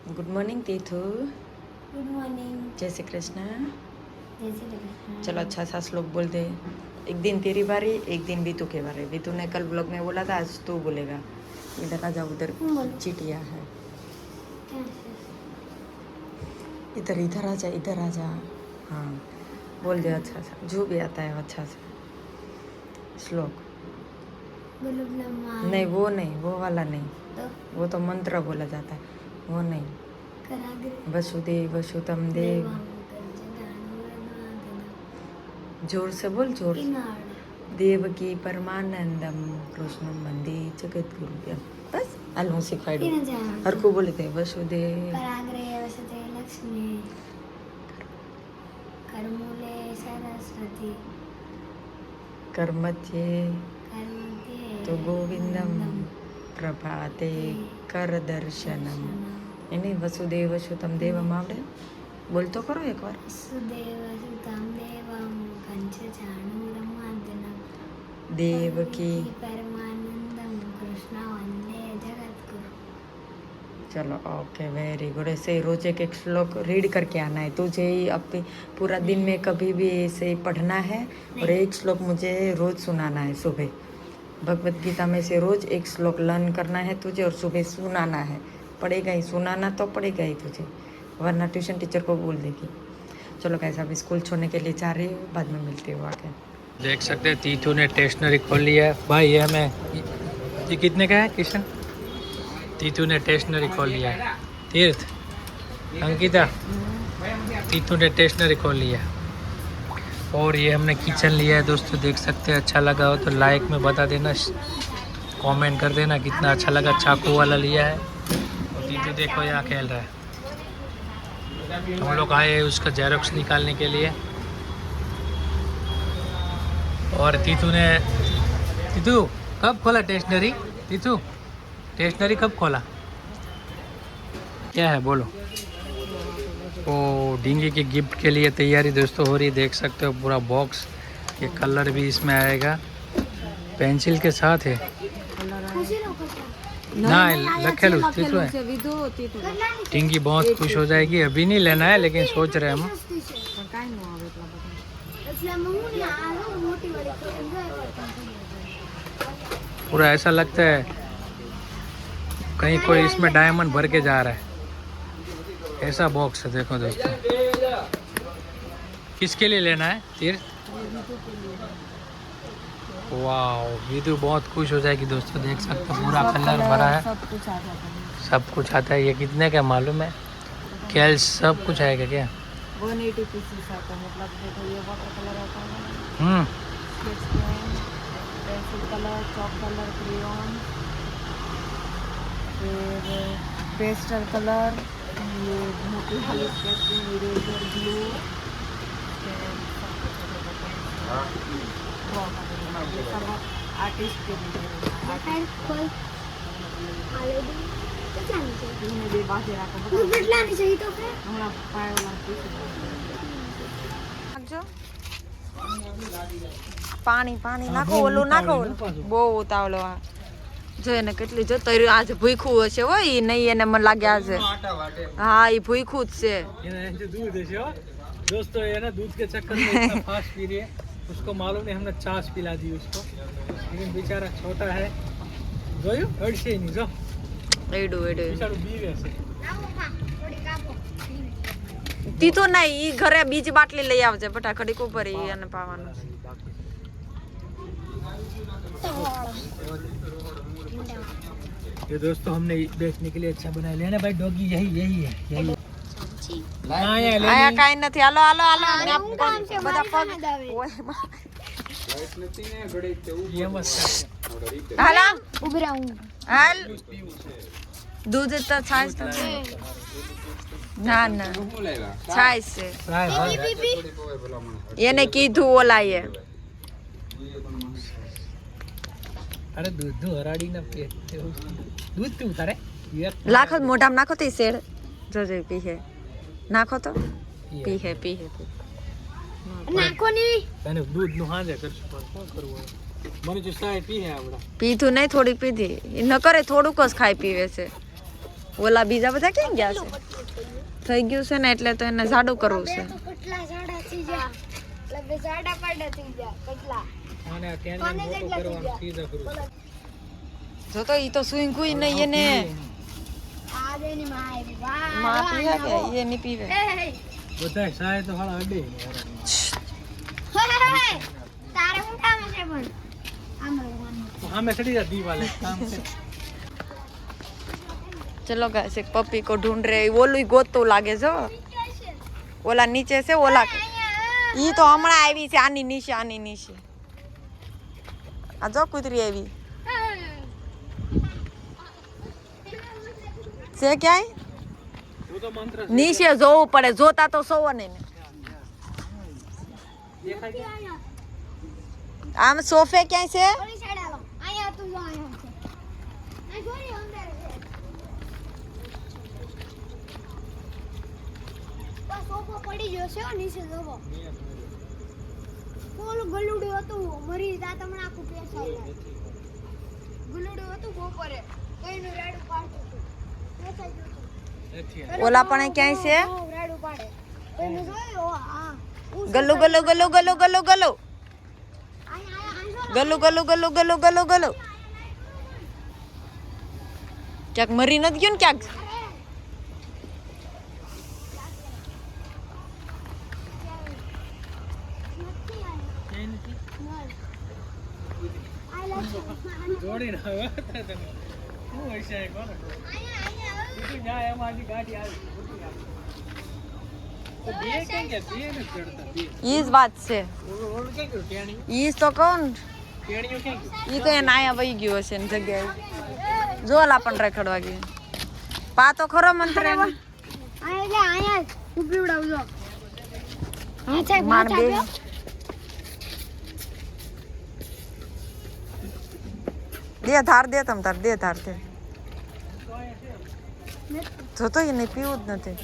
Good morning तीथू। Good morning. जय श्री कृष्ण। जय श्री कृष्ण। चलो अच्छा सा श्लोक बोल दे। एक दिन तेरी बारी, एक दिन बीतू के बारे। बीतू ने कल ब्लॉग में बोला था, आज तू बोलेगा। इधर आ जा, उधर चीटियाँ है। इधर इधर आ जा, इधर आ जा। हाँ बोल दे अच्छा सा, जो भी आता है अच्छा से श्लोक। नहीं वो नहीं, वो वाला नहीं, वो तो मंत्र बोला जाता है, वो नहीं। वसुदेव वसुतम देव। जोर से बोल, जोर से। देवकी परमानंदम कृष्णम वंदे जगद्गुरु। बस आलू सिखाई दो। हर को बोले थे वसुदेव। लक्ष्मी करमूले सरस्वती कर्मध्ये तो गोविंदम प्रभाते कर दर्शनम। नहीं वसुदेव वसुतम देवम आवड़े? बोल तो करो एक बार। वसुदेव सुतं देवं पंचचाणूरमर्दनं देवकी परमानंदं कृष्ण वंदे जगद्गुरु। चलो ओके, वेरी गुड। ऐसे रोज एक एक श्लोक रीड करके आना है तुझे ही। अब पूरा दिन में कभी भी ऐसे ही पढ़ना है और एक श्लोक मुझे रोज सुनाना है। सुबह भगवत गीता में से रोज एक श्लोक लर्न करना है तुझे और सुबह सुनाना है। पड़ेगा ही, सुनाना तो पड़ेगा ही तुझे, वरना ट्यूशन टीचर को बोल देगी। चलो कैसा, अभी स्कूल छोड़ने के लिए जा रही हूँ, बाद में मिलती हूँ आके। देख सकते हैं तीथू ने स्टेशनरी खोल लिया है भाई। ये हमें ये कितने का है किशन? तीथू ने स्टेशनरी खोल लिया है। तीर्थ, अंकिता, तीथू ने स्टेशनरी खोल लिया है। और ये हमने किचन लिया है दोस्तों, देख सकते हैं। अच्छा लगा हो तो लाइक में बता देना, कमेंट कर देना कितना अच्छा लगा। चाकू वाला लिया है और तीथू देखो यहाँ खेल रहा है। हम लोग आए उसका जेरोक्स निकालने के लिए। और तीथू कब खोला स्टेशनरी? तीथू स्टेशनरी कब खोला? क्या है बोलो? ओ डिंगी के गिफ्ट के लिए तैयारी दोस्तों हो रही, देख सकते हो पूरा बॉक्स। ये कलर भी इसमें आएगा, पेंसिल के साथ है ना। रखे लो तीथू है। डिंगी बहुत खुश हो जाएगी। अभी नहीं लेना है लेकिन सोच रहे हम। पूरा ऐसा लगता है कहीं कोई इसमें डायमंड भर के जा रहा है, ऐसा बॉक्स है। देखो दोस्तों, किसके लिए लेना है तीर्थ? वाह, विदु बहुत खुश हो जाएगी दोस्तों। देख सकते हो पूरा कलर भरा है, सब कुछ आता है। ये कितने का मालूम है? कैल सब कुछ आएगा क्या? 180 पीसेस आता है। मतलब देखो ये वाटर कलर आता है, pencil colour, chalk colour, crayon, फिर पेस्टल कलर, ये इरेजर, ग्लू, सब आर्टिस्ट के પાણી પાણી નાખો, ઓલું નાખો. બહુ ઉતાવળો આ જો એને કેટલી જો તર્યું. આજે ભૂખ્યું હશે હો ઈ, નહીં એને મને લાગે આજે. હા ઈ ભૂખ્યું જ છે. दोस्तों ये ना दूध के चक्कर में इतना फास्ट पी रही है, उसको मालूम नहीं हमने छाछ पिला दी उसको। लेकिन बेचारा छोटा है, જોયું અડશે નહીં જો એડું એડું બેચારું બીવે છે। તીતો નહીં, ઈ ઘરે બીજી બાટલી લઈ આવજે બટા, ઘડીક ઉપર ઈ એને પાવાનું. ये दोस्तों हमने देखने के लिए अच्छा बनाया। लेना भाई डॉगी, यही यही है, यही આયા કાઈ નથી. હાલો હાલો હાલો, બધા પગ હાલો ઉભી રહું. હાલ દૂધ તો છાશ તો ના ના છાશ છે. એને કીધું ઓલાએ. અરે दूध હરાડી ના પીએ, दूध તું તારે લાખો મોઢામાં નાખો તો શેડ જોજે પીહે. નાખો તો પીહે પીહે. નાખો નહીં. તને दूध નું હાજે કરશું પણ શું કરવું? મને જો સાય પીહે આવડા. પીધું નહીં, થોડીક પીધી. ન કરે થોડુંક જ ખાઈ પીવે છે. ઓલા બીજા બધા ક્યાં ગયા છે? થઈ ગયું છે ને એટલે તો એને જાડું કરવું છે. તો કેટલા ઝાડા થઈ ગયા એટલે બે ઝાડા પાડા થઈ ગયા કેટલા આને કેનન મોટું કરવાનું સીધા કરું જો તો ઈ તો સુઈ ગુઈ નહીં એને આ બેની માં આવી વાહ માં પીવે કે એ નહીં પીવે. બધાય સાય તો હાલા અડે તારે હું કામ છે પણ આમ રહેવાનું હમે સડી જા દીવાલે કામ છે ચલો ગાઈસ એક પપ્પી કો ઢૂંઢ રહે ઓલું ગોતું લાગે જો ઓલા નીચે છે ઓલા ઈ તો હમણાં આવી છે આની નીચે આ જો કૂતરી આવી છે ક્યાંય હું તો મંત્ર નીચે જોવું પડે જોતા તો સૌ ને દેખાય આમ સોફે ક્યાંય છે ઓલી સાઈડ આવો અહીંયા તું જો અહીંયા છે આ જોરી અંદર છે તો સોફો પડી ગયો છે નીચે જોવો ઓલું ગલુડું હતું મરી જા તમને આખું પેસાઈ ગલુડું હતું બપોરે તો એનું રાડું પાડતું હતું પેસાઈ ગયું હતું. ઓલા પણ ક્યાંય છે બહુ રાડું પાડે તો એનું જોયો હા ગલ્લુ ગલ્લુ ગલ્લુ ગલ્લુ ગલ્લુ ગલ્લુ અહીંયા ગલ્લુ ગલ્લુ ગલ્લુ ગલ્લુ ગલ્લુ ગલ્લુ ક્યાંક મરી નથી ગયું ને ક્યાંક જોડી ના હવે તમે હું હશે કોણ તું જાય એમ આજી ગાડી આવી તો બે કેમ કે બે ને ચડતા બે ઈ જ વાત છે ઓલું કે કર્યું ટેણી ઈ જ તો કહું ને. ટેણીઓ કેમ ઈ તો એને આયા વહી ગયો હશે ને જગ્યાએ જો ઓલા પણ રખડવા ગયું પા તો ખરો મંત્ર એને. અહીંયા ઉભી ઉડાવજો હા છે માર બે દે ધાર દે તમ તાર દે ધાર દે જોતો એને પીવું જ નથી